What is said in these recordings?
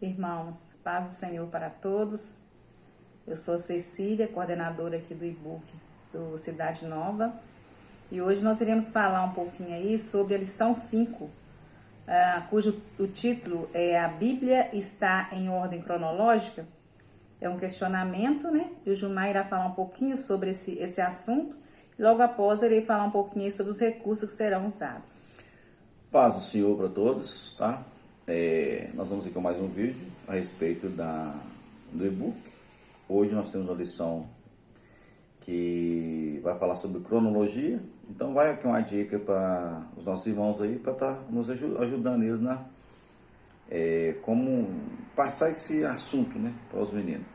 Irmãos, paz do Senhor para todos. Eu sou Cecília, coordenadora aqui do e-book do Cidade Nova. E hoje nós iremos falar um pouquinho aí sobre a lição 5, cujo o título é A Bíblia está em ordem cronológica? É um questionamento, né? E o Gilmar irá falar um pouquinho sobre esse assunto. E logo após eu irei falar um pouquinho sobre os recursos que serão usados. Paz do Senhor para todos, tá? Nós vamos aqui com mais um vídeo a respeito do e-book. Hoje nós temos uma lição que vai falar sobre cronologia. Então vai aqui uma dica para os nossos irmãos aí, para estar nos ajudando eles como passar esse assunto, né, para os meninos.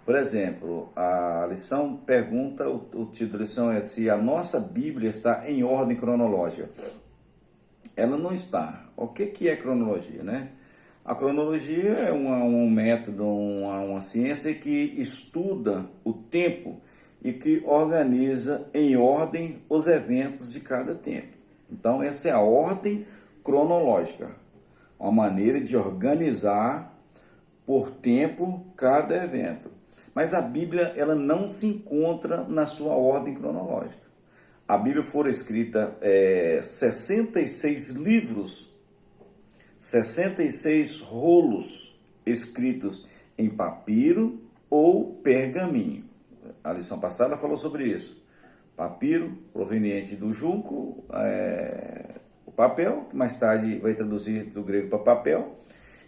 Por exemplo, a lição pergunta, o título da lição é se a nossa Bíblia está em ordem cronológica. Ela não está. O que é cronologia, né? A cronologia é um método, uma ciência que estuda o tempo e que organiza em ordem os eventos de cada tempo. Então, essa é a ordem cronológica, uma maneira de organizar por tempo cada evento. Mas a Bíblia, ela não se encontra na sua ordem cronológica. A Bíblia foi escrita 66 livros, 66 rolos escritos em papiro ou pergaminho. A lição passada falou sobre isso. Papiro, proveniente do junco, o papel, que mais tarde vai traduzir do grego para papel,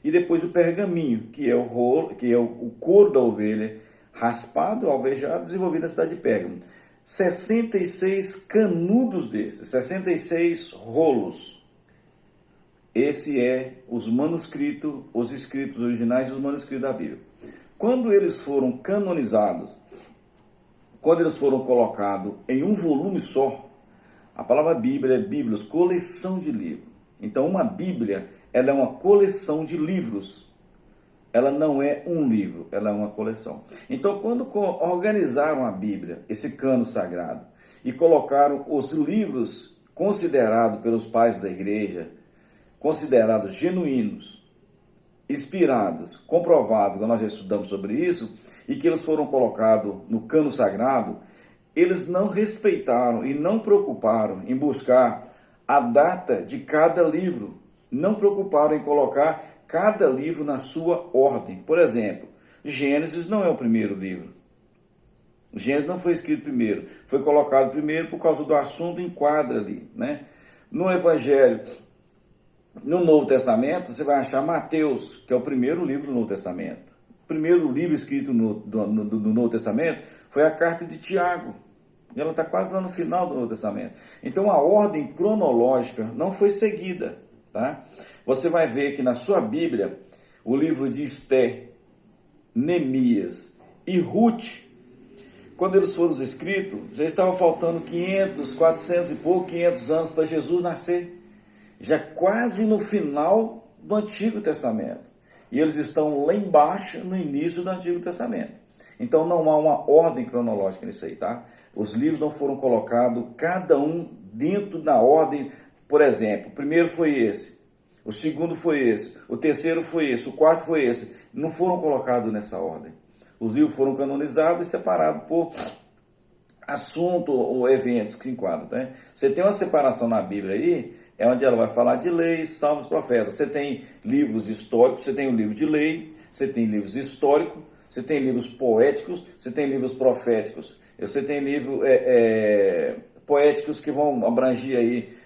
e depois o pergaminho, que é o rolo, que é o couro da ovelha raspado, alvejado, desenvolvido na cidade de Pérgamo. 66 canudos desses, 66 rolos. Esse é os manuscritos, os escritos originais e os manuscritos da Bíblia. Quando eles foram canonizados, quando eles foram colocados em um volume só, a palavra Bíblia é Bíblios, coleção de livros. Então uma Bíblia, ela é uma coleção de livros. Ela não é um livro, ela é uma coleção. Então, quando organizaram a Bíblia, esse cano sagrado, e colocaram os livros considerados pelos pais da igreja, considerados genuínos, inspirados, comprovados, nós já estudamos sobre isso, e que eles foram colocados no cano sagrado, eles não respeitaram e não preocuparam em buscar a data de cada livro, não preocuparam em colocar cada livro na sua ordem. Por exemplo, Gênesis não é o primeiro livro. Gênesis não foi escrito primeiro. Foi colocado primeiro por causa do assunto enquadra ali, né? No Evangelho, no Novo Testamento, você vai achar Mateus, que é o primeiro livro do Novo Testamento. O primeiro livro escrito do Novo Testamento foi a carta de Tiago. E ela está quase lá no final do Novo Testamento. Então a ordem cronológica não foi seguida, tá? Você vai ver que na sua Bíblia, o livro de Esté, Neemias e Ruth, quando eles foram escritos, já estava faltando 500, 400 e pouco, 500 anos para Jesus nascer. Já quase no final do Antigo Testamento. E eles estão lá embaixo, no início do Antigo Testamento. Então não há uma ordem cronológica nisso aí, tá? Os livros não foram colocados, cada um dentro da ordem. Por exemplo, o primeiro foi esse. O segundo foi esse, o terceiro foi esse, o quarto foi esse. Não foram colocados nessa ordem. Os livros foram canonizados e separados por assunto ou eventos que se enquadram. Tá? Você tem uma separação na Bíblia aí, é onde ela vai falar de leis, salmos, profetas. Você tem livros históricos, você tem o livro de lei, você tem livros históricos, você tem livros poéticos, você tem livros proféticos. Você tem livros poéticos que vão abranger aí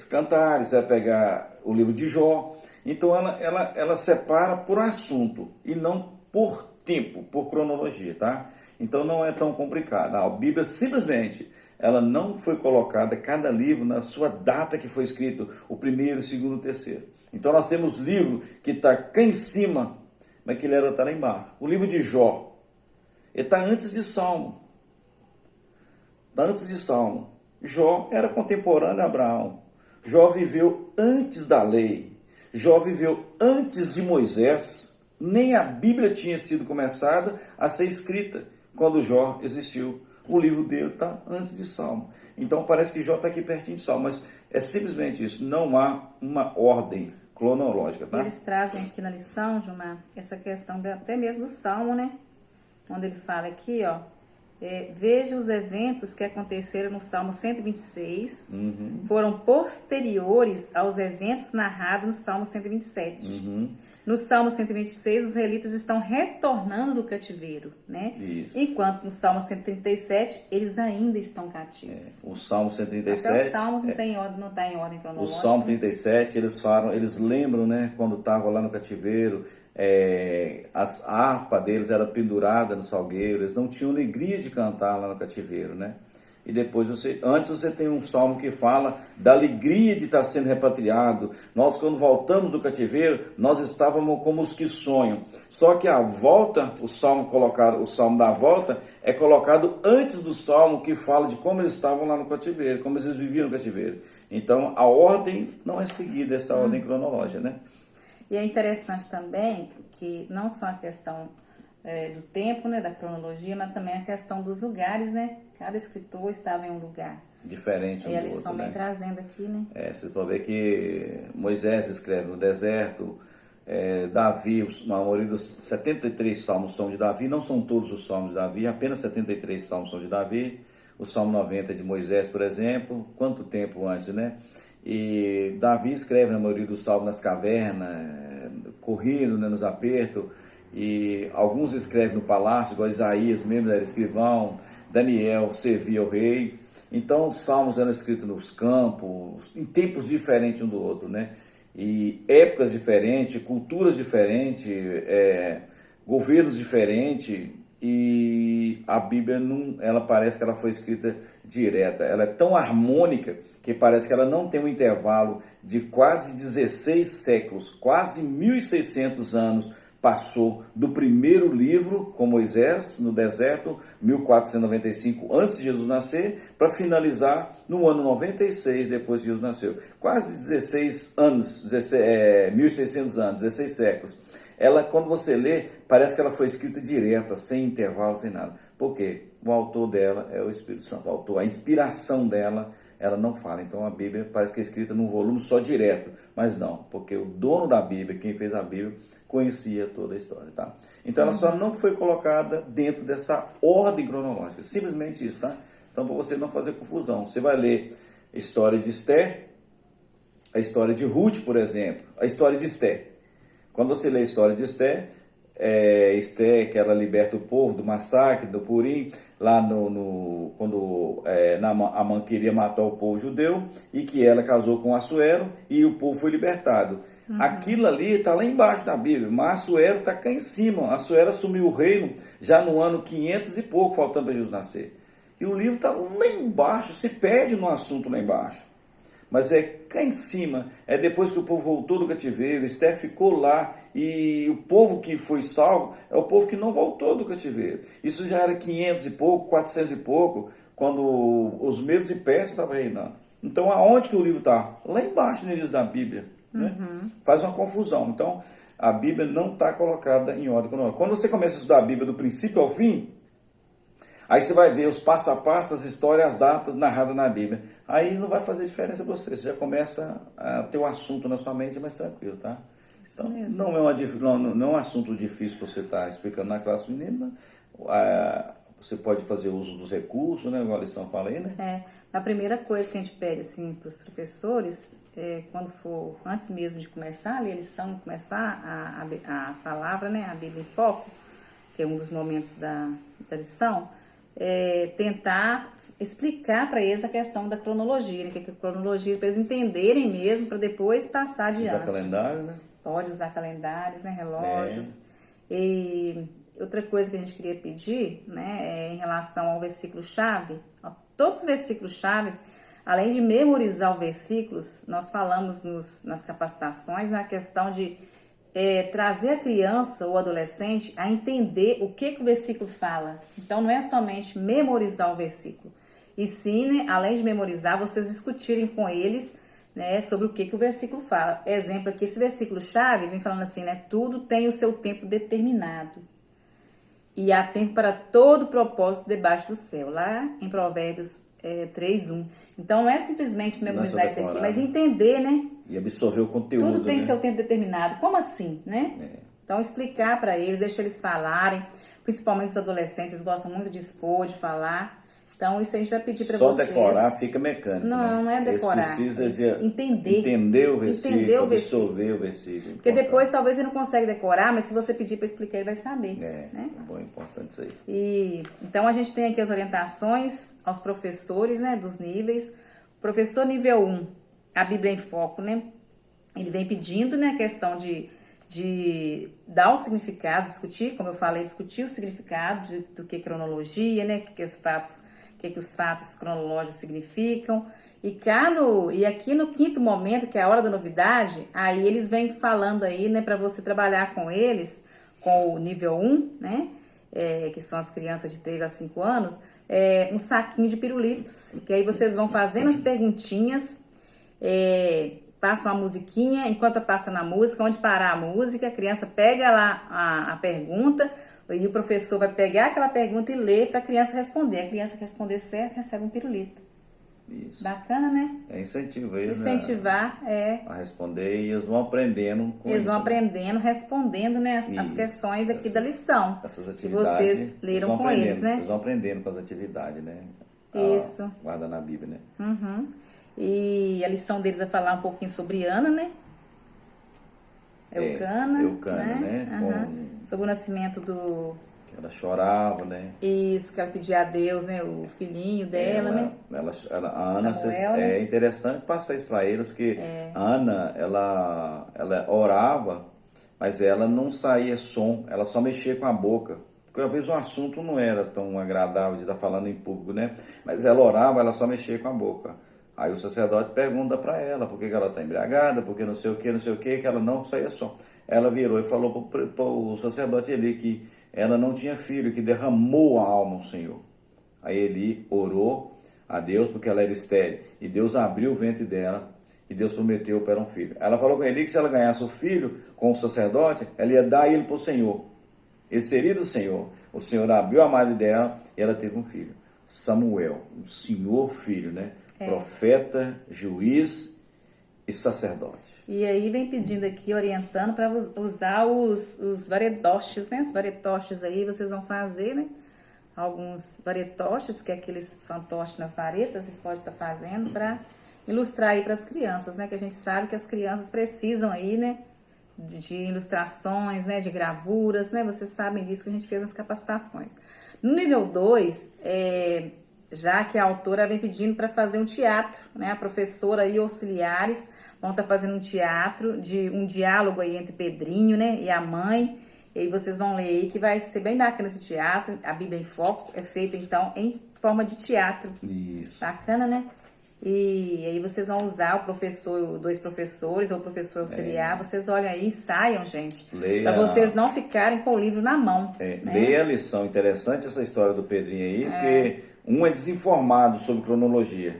cantares, você vai pegar o livro de Jó. Então ela separa por assunto e não por tempo, por cronologia, tá? Então não é tão complicado. A Bíblia simplesmente, ela não foi colocada, cada livro, na sua data que foi escrito, o primeiro, o segundo, o terceiro. Então nós temos livro que está cá em cima, mas que ele era lá embaixo. O livro de Jó, ele está antes de Salmo. Está antes de Salmo. Jó era contemporâneo a Abraão. Jó viveu antes da lei. Jó viveu antes de Moisés. Nem a Bíblia tinha sido começada a ser escrita quando Jó existiu. O livro dele está antes de Salmo. Então parece que Jó está aqui pertinho de Salmo, mas é simplesmente isso. Não há uma ordem cronológica, tá? Eles trazem aqui na lição, Gilmar, essa questão até mesmo do Salmo, né? Onde ele fala aqui, ó, veja os eventos que aconteceram no Salmo 126, foram posteriores aos eventos narrados no Salmo 127. No Salmo 126, os israelitas estão retornando do cativeiro, né? Isso. Enquanto no Salmo 137, eles ainda estão cativos. O Salmo 137... Até os Salmos não está em ordem cronológica. O Salmo 37, eles lembram, né, quando estavam lá no cativeiro, a harpa deles era pendurada no salgueiro, eles não tinham alegria de cantar lá no cativeiro, né? E depois antes você tem um salmo que fala da alegria de estar sendo repatriado. Nós, quando voltamos do cativeiro, nós estávamos como os que sonham. Só que a volta, o salmo da volta é colocado antes do salmo que fala de como eles estavam lá no cativeiro, como eles viviam no cativeiro. Então, a ordem não é seguida, essa ordem cronológica, né? E é interessante também que não só a questão do tempo, né, da cronologia, mas também a questão dos lugares, né? Cada escritor estava em um lugar diferente um e do eles outro, estão bem né? trazendo aqui, né? Vocês vão ver que Moisés escreve no deserto, Davi, a maioria dos 73 salmos são de Davi, não são todos os salmos de Davi, apenas 73 salmos são de Davi. O Salmo 90 é de Moisés, por exemplo, quanto tempo antes, né? E Davi escreve na maioria dos salmos nas cavernas, correndo, né, nos apertos, e alguns escrevem no palácio, igual Isaías mesmo era escrivão, Daniel servia ao rei. Então os salmos eram escritos nos campos, em tempos diferentes um do outro, né? E épocas diferentes, culturas diferentes, governos diferentes, e a Bíblia ela parece que ela foi escrita direta, ela é tão harmônica que parece que ela não tem um intervalo de quase 16 séculos, quase 1.600 anos passou do primeiro livro com Moisés no deserto, 1495 antes de Jesus nascer, para finalizar no ano 96 depois que Jesus nasceu. Quase 16 anos, 1.600 anos, 16 séculos. Ela, quando você lê, parece que ela foi escrita direta, sem intervalo, sem nada. Por quê? O autor dela é o Espírito Santo. O autor, a inspiração dela, ela não fala. Então a Bíblia parece que é escrita num volume só direto. Mas não, porque o dono da Bíblia, quem fez a Bíblia, conhecia toda a história, tá? Então ela só não foi colocada dentro dessa ordem cronológica. Simplesmente isso, tá? Então, para você não fazer confusão, você vai ler a história de Esther, a história de Ruth, por exemplo, a história de Esther. Quando você lê a história de Esther, Esther, que ela liberta o povo do massacre, do Purim, lá quando Amã queria matar o povo judeu, e que ela casou com Assuero, e o povo foi libertado. Aquilo ali está lá embaixo da Bíblia, mas Assuero está cá em cima. Assuero assumiu o reino já no ano 500 e pouco, faltando para Jesus nascer. E o livro está lá embaixo, se perde no assunto lá embaixo. Mas é cá em cima, é depois que o povo voltou do cativeiro, Esther ficou lá, e o povo que foi salvo é o povo que não voltou do cativeiro. Isso já era 500 e pouco, 400 e pouco, quando os medos e persas estavam reinando. Então, aonde que o livro está? Lá embaixo, no início da Bíblia. Né? Faz uma confusão. Então, a Bíblia não está colocada em ordem cronológica. Quando você começa a estudar a Bíblia do princípio ao fim, aí você vai ver os passo a passo, as histórias, as datas narradas na Bíblia. Aí não vai fazer diferença para você. Você já começa a ter um assunto na sua mente mais tranquilo, tá? Então, não é um assunto difícil para você estar explicando na classe menina. Você pode fazer uso dos recursos, né? Igual a lição fala aí, né? A primeira coisa que a gente pede assim, para os professores, quando for, antes mesmo de começar a ler a lição, começar a palavra, né? A Bíblia em Foco, que é um dos momentos da lição, tentar explicar para eles a questão da cronologia, né? Que é a cronologia, para eles entenderem mesmo, para depois passar adiante. Usar calendário, né? Pode usar calendários, né? Relógios. E outra coisa que a gente queria pedir, né? Em relação ao versículo-chave, todos os versículos-chave, além de memorizar os versículos, nós falamos nas capacitações na questão de trazer a criança ou adolescente a entender o que o versículo fala. Então, não é somente memorizar o versículo, e sim, né, além de memorizar, vocês discutirem com eles, né, sobre o que o versículo fala. Exemplo aqui, esse versículo-chave vem falando assim, né, tudo tem o seu tempo determinado, e há tempo para todo propósito debaixo do céu. Lá em Provérbios 3:1. Então não é simplesmente memorizar isso aqui, mas né? entender, né? E absorver o conteúdo. Tudo tem né? seu tempo determinado. Como assim, né? Então explicar para eles, deixar eles falarem. Principalmente os adolescentes, eles gostam muito de expor, de falar. Então isso a gente vai pedir para vocês. Só decorar fica mecânico. Não, né? não é decorar. Eles precisam de entender o versículo, absorver o versículo. Porque depois talvez ele não consegue decorar, mas se você pedir para explicar, ele vai saber. Né? Bom, importante isso aí. Então a gente tem aqui as orientações aos professores, né, dos níveis. Professor nível 1, a Bíblia em Foco, né? Ele vem pedindo, né, a questão de dar o significado, discutir, como eu falei, discutir o significado do que cronologia, né, que os fatos cronológicos significam. E aqui no quinto momento, que é a hora da novidade, aí eles vêm falando aí, né, para você trabalhar com eles, com o nível 1, né, que são as crianças de 3 a 5 anos, um saquinho de pirulitos, que aí vocês vão fazendo as perguntinhas, passa uma musiquinha, enquanto passa na música, onde parar a música, a criança pega lá a pergunta e o professor vai pegar aquela pergunta e ler para a criança responder. A criança que responder certo recebe um pirulito. Isso. Bacana, né? Incentivar eles Incentivar, a responder e eles vão aprendendo com eles isso, vão aprendendo, respondendo, né, as questões aqui da lição. Essas atividades. Que vocês leram com eles, né? Eles vão aprendendo com as atividades, né? Isso. Guarda na Bíblia, né? Uhum. E a lição deles vai falar um pouquinho sobre Ana, né? Eucana, né? Uhum. Sobre o nascimento do... Ela chorava, né? Isso, que ela pedia a Deus, né? O filhinho dela, né? A Ana, Samuel, é interessante passar isso para eles, porque a Ana, ela orava, mas ela não saía som, ela só mexia com a boca. Porque às vezes o assunto não era tão agradável de estar falando em público, né? Mas ela orava, ela só mexia com a boca. Aí o sacerdote pergunta para ela por que ela está embriagada, porque não sei o que, que ela não saía som. Ela virou e falou para o sacerdote ali que ela não tinha filho, que derramou a alma ao Senhor. Aí ele orou a Deus, porque ela era estéril, e Deus abriu o ventre dela, e Deus prometeu para um filho. Ela falou com ele que se ela ganhasse o filho com o sacerdote, ela ia dar ele para o Senhor. Ele seria do Senhor. O Senhor abriu a madre dela e ela teve um filho. Samuel, um senhor filho, né? Profeta, juiz e sacerdote. E aí vem pedindo aqui, orientando para usar os varetoches, né? Os varetoches aí vocês vão fazer, né? Alguns varetoches, que é aqueles fantoches nas varetas, vocês podem estar fazendo para ilustrar aí para as crianças, né? Que a gente sabe que as crianças precisam aí, né? De ilustrações, né? De gravuras, né? Vocês sabem disso que a gente fez nas capacitações. No nível 2, já que a autora vem pedindo para fazer um teatro, né? A professora e auxiliares vão estar fazendo um teatro, de um diálogo aí entre Pedrinho, né? E a mãe. E aí vocês vão ler aí que vai ser bem bacana esse teatro. A Bíblia em Foco é feita, então, em forma de teatro. Isso. Bacana, né? E aí vocês vão usar o professor, 2 professores ou o professor auxiliar. Vocês olham aí, ensaiam, gente. Para vocês não ficarem com o livro na mão. Né? Leia a lição. Interessante essa história do Pedrinho aí, porque um é desinformado sobre cronologia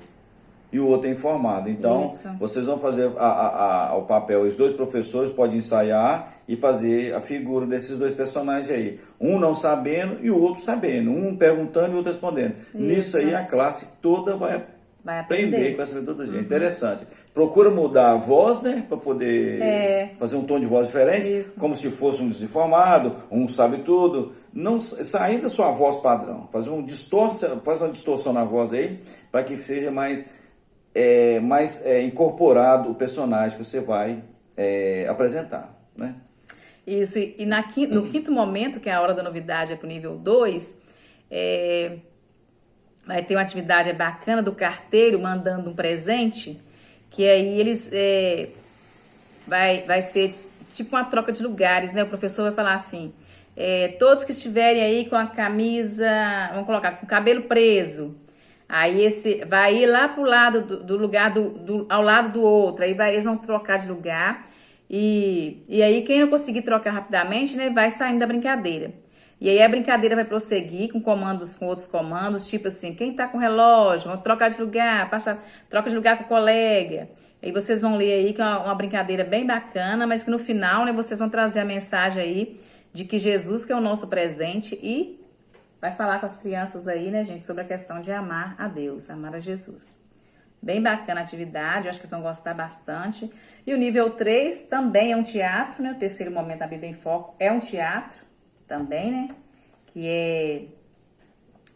e o outro é informado. Então, vocês vão fazer o papel, os 2 professores podem ensaiar e fazer a figura desses 2 personagens aí. Um não sabendo e o outro sabendo. Um perguntando e o outro respondendo. Nisso aí a classe toda vai aprender com essa metodologia. Interessante. Procura mudar a voz, né? Para poder fazer um tom de voz diferente, como se fosse um desinformado, um sabe tudo. Não sair da sua voz padrão. Faz uma distorção na voz aí, para que seja mais incorporado o personagem que você vai apresentar, né? Isso, e no quinto momento, que é a hora da novidade, é para o nível 2, vai ter uma atividade bacana do carteiro mandando um presente, que aí eles vai ser tipo uma troca de lugares, né? O professor vai falar assim, todos que estiverem aí com a camisa, vamos colocar, com o cabelo preso, aí esse vai ir lá pro lado do lugar ao lado do outro, aí eles vão trocar de lugar, e aí quem não conseguir trocar rapidamente, né, vai saindo da brincadeira. E aí a brincadeira vai prosseguir com outros comandos, tipo assim, quem tá com relógio, vão trocar de lugar, troca de lugar com o colega. Aí vocês vão ler aí que é uma brincadeira bem bacana, mas que no final, né, vocês vão trazer a mensagem aí de que Jesus que é o nosso presente e vai falar com as crianças aí, né, gente, sobre a questão de amar a Deus, amar a Jesus. Bem bacana a atividade, eu acho que vocês vão gostar bastante. E o nível 3 também é um teatro, né? O terceiro momento da Bíblia em Foco é um teatro também, né? Que é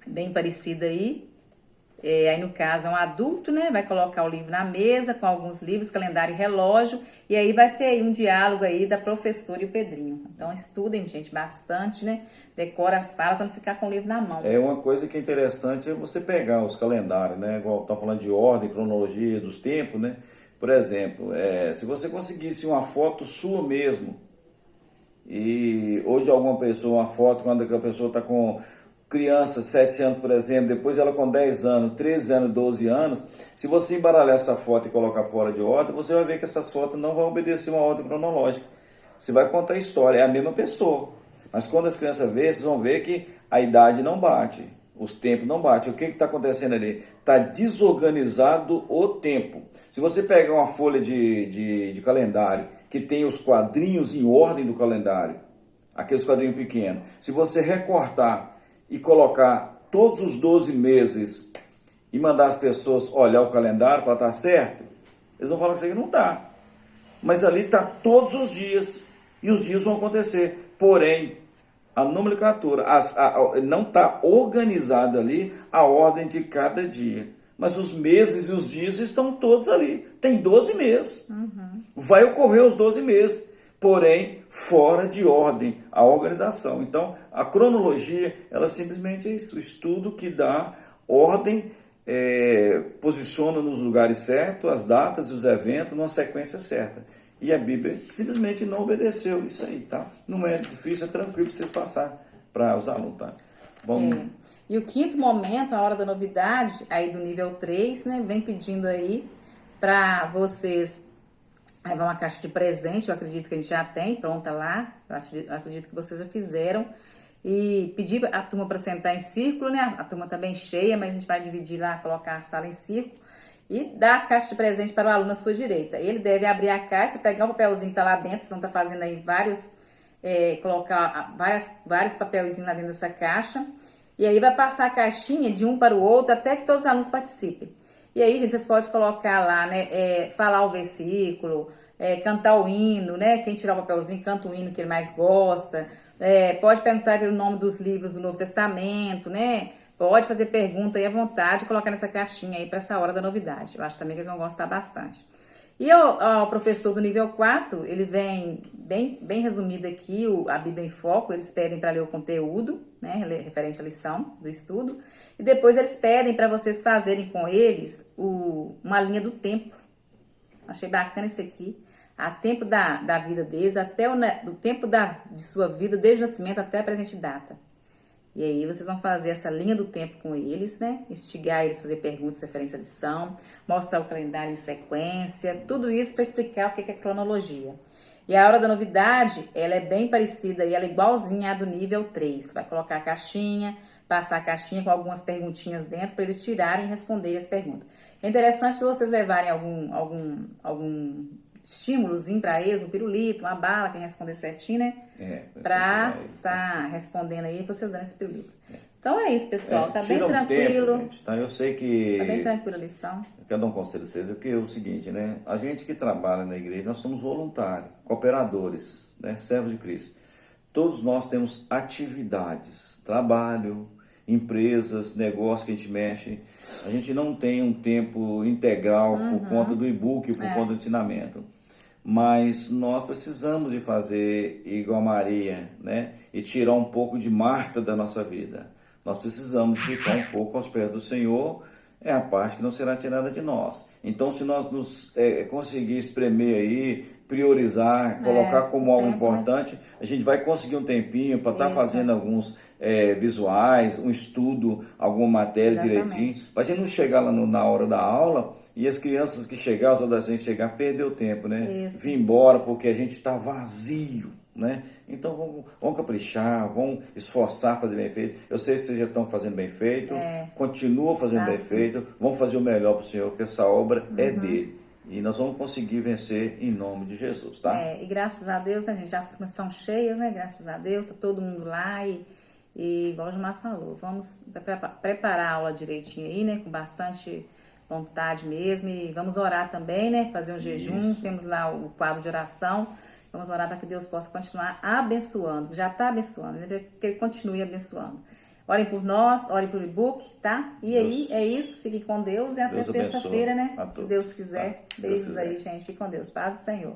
bem parecido aí. Aí no caso é um adulto, né? Vai colocar o livro na mesa com alguns livros, calendário e relógio. E aí vai ter aí um diálogo aí da professora e o Pedrinho. Então estudem, gente, bastante, né? Decora as falas para não ficar com o livro na mão. Uma coisa que é interessante é você pegar os calendários, né? Igual tá falando de ordem, cronologia dos tempos, né? Por exemplo, se você conseguisse uma foto sua mesmo, e hoje alguma pessoa, uma foto quando a pessoa está com criança, 7 anos, por exemplo, depois ela com 10 anos, 13 anos, 12 anos, se você embaralhar essa foto e colocar fora de ordem, você vai ver que essas fotos não vão obedecer uma ordem cronológica. Você vai contar a história, é a mesma pessoa. Mas quando as crianças verem, vocês vão ver que a idade não bate, os tempos não batem. O que está acontecendo ali? Está desorganizado o tempo. Se você pegar uma folha de calendário que tem os quadrinhos em ordem do calendário, aqueles quadrinhos pequenos, se você recortar e colocar todos os 12 meses e mandar as pessoas olhar o calendário e falar, tá certo? Eles vão falar que isso aqui não tá. Mas ali está todos os dias e os dias vão acontecer. Porém, a nomenclatura não está organizada ali a ordem de cada dia. Mas os meses e os dias estão todos ali. Tem 12 meses. Vai ocorrer os 12 meses. Porém, fora de ordem, a organização. Então, a cronologia, ela simplesmente é isso, o estudo que dá ordem, posiciona nos lugares certos, as datas e os eventos, numa sequência certa. E a Bíblia simplesmente não obedeceu isso aí, tá? Não é difícil, é tranquilo vocês passar para os alunos, tá? Vamos... E o quinto momento, a hora da novidade, aí do nível 3, né? Vem pedindo aí para vocês... Aí vai uma caixa de presente, eu acredito que a gente já tem pronta lá, eu acredito que vocês já fizeram. E pedir a turma para sentar em círculo, né? A turma tá bem cheia, mas a gente vai dividir lá, colocar a sala em círculo. E dar a caixa de presente para o aluno à sua direita. Ele deve abrir a caixa, pegar o papelzinho que está lá dentro, vocês vão estar fazendo aí colocar vários papelzinhos lá dentro dessa caixa. E aí vai passar a caixinha de um para o outro até que todos os alunos participem. E aí, gente, vocês podem colocar lá, né, falar o versículo, cantar o hino, né? Quem tirar o papelzinho canta o hino que ele mais gosta. Pode perguntar pelo nome dos livros do Novo Testamento, né? Pode fazer pergunta aí à vontade e colocar nessa caixinha aí para essa hora da novidade. Eu acho também que eles vão gostar bastante. E o professor do nível 4, ele vem bem resumido aqui, a Bíblia em Foco. Eles pedem para ler o conteúdo, né, referente à lição do estudo. E depois eles pedem para vocês fazerem com eles uma linha do tempo. Achei bacana isso aqui. A tempo da vida deles, até do tempo de sua vida, desde o nascimento até a presente data. E aí vocês vão fazer essa linha do tempo com eles, né? Instigar eles a fazer perguntas referentes à lição, mostrar o calendário em sequência, tudo isso para explicar o que é cronologia. E a hora da novidade, ela é bem parecida e ela é igualzinha à do nível 3. Vai colocar a caixinha, passar a caixinha com algumas perguntinhas dentro para eles tirarem e responderem as perguntas. É interessante se vocês levarem algum estímulozinho para eles, um pirulito, uma bala, quem responder certinho, né? Para tá respondendo aí, vocês dando esse pirulito. Então é isso, pessoal. Tá bem tranquilo. Tempo, gente, tá? Eu sei que... Tá bem tranquila a lição. Eu quero dar um conselho a vocês, porque é o seguinte, né? A gente que trabalha na igreja, nós somos voluntários, cooperadores, né? Servos de Cristo. Todos nós temos atividades, trabalho, empresas, negócios que a gente mexe. A gente não tem um tempo integral por conta do e-book, por conta do ensinamento. Mas nós precisamos de fazer igual a Maria, né? E tirar um pouco de Marta da nossa vida. Nós precisamos ficar um pouco aos pés do Senhor, é a parte que não será tirada de nós. Então, se nós conseguir espremer aí, priorizar, colocar como algo importante, a gente vai conseguir um tempinho para estar fazendo alguns visuais, um estudo, alguma matéria direitinho, para a gente não chegar lá na hora da aula e as crianças que chegar, os adolescentes chegar, perder o tempo, né? Vir embora porque a gente está vazio, né? Então vamos caprichar, vamos esforçar, fazer bem feito. Eu sei que vocês já estão fazendo bem feito, continua fazendo bem feito, vamos fazer o melhor para o Senhor, porque essa obra é dele. E nós vamos conseguir vencer em nome de Jesus, tá? E graças a Deus, né, gente, as turmas estão cheias, né? Graças a Deus, tá todo mundo lá E igual o Gilmar falou, vamos preparar a aula direitinho aí, né? Com bastante vontade mesmo. E vamos orar também, né? Fazer um jejum. Isso. Temos lá o quadro de oração. Vamos orar para que Deus possa continuar abençoando. Já está abençoando, né? Que Ele continue abençoando. Orem por nós, orem por e-book, tá? E aí, é isso. Fiquem com Deus e até Deus abençoe terça-feira, né? a Se todos, Deus quiser. tá? Se Deus Beijos quiser. aí, gente. Fiquem com Deus. Paz do Senhor.